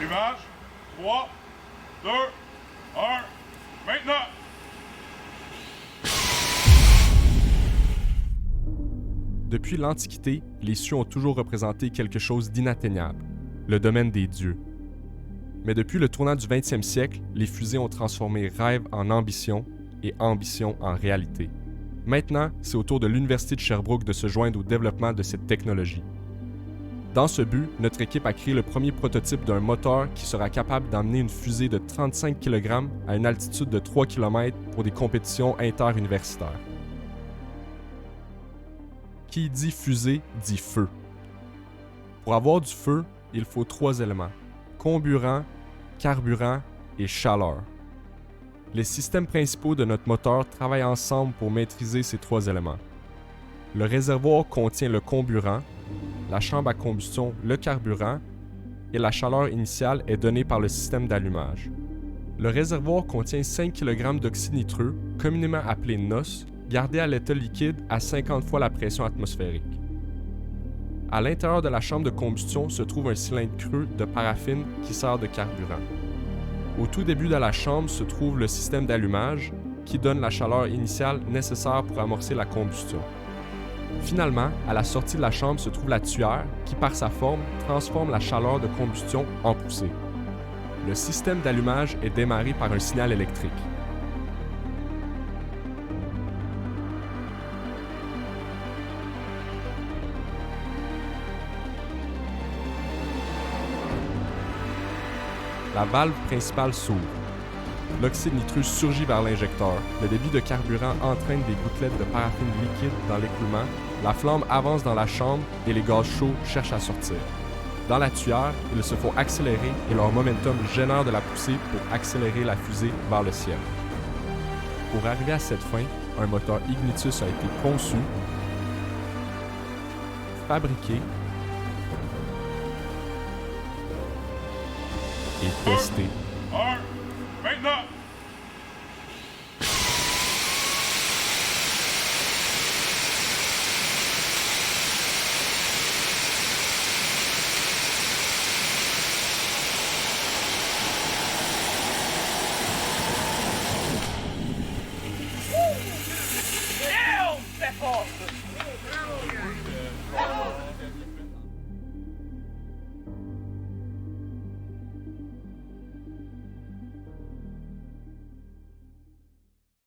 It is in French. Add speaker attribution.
Speaker 1: Allumage. 3, 2, 1. Maintenant!
Speaker 2: Depuis l'Antiquité, les cieux ont toujours représenté quelque chose d'inatteignable, le domaine des dieux. Mais depuis le tournant du 20e siècle, les fusées ont transformé rêve en ambition et ambition en réalité. Maintenant, c'est au tour de l'Université de Sherbrooke de se joindre au développement de cette technologie. Dans ce but, notre équipe a créé le premier prototype d'un moteur qui sera capable d'emmener une fusée de 35 kg à une altitude de 3 km pour des compétitions interuniversitaires. Qui dit fusée dit feu. Pour avoir du feu, il faut 3 éléments: comburant, carburant et chaleur. Les systèmes principaux de notre moteur travaillent ensemble pour maîtriser ces 3 éléments. Le réservoir contient le comburant, la chambre à combustion le carburant et la chaleur initiale est donnée par le système d'allumage. Le réservoir contient 5 kg d'oxyde nitreux, communément appelé NOS, gardé à l'état liquide à 50 fois la pression atmosphérique. À l'intérieur de la chambre de combustion se trouve un cylindre creux de paraffine qui sert de carburant. Au tout début de la chambre se trouve le système d'allumage qui donne la chaleur initiale nécessaire pour amorcer la combustion. Finalement, à la sortie de la chambre se trouve la tuyère qui, par sa forme, transforme la chaleur de combustion en poussée. Le système d'allumage est démarré par un signal électrique. La valve principale s'ouvre. L'oxyde nitreux surgit vers l'injecteur. Le débit de carburant entraîne des gouttelettes de paraffine liquide dans l'écoulement. La flamme avance dans la chambre et les gaz chauds cherchent à sortir. Dans la tuyère, ils se font accélérer et leur momentum génère de la poussée pour accélérer la fusée vers le ciel. Pour arriver à cette fin, un moteur Ignitus a été conçu, fabriqué et testé.
Speaker 1: 1.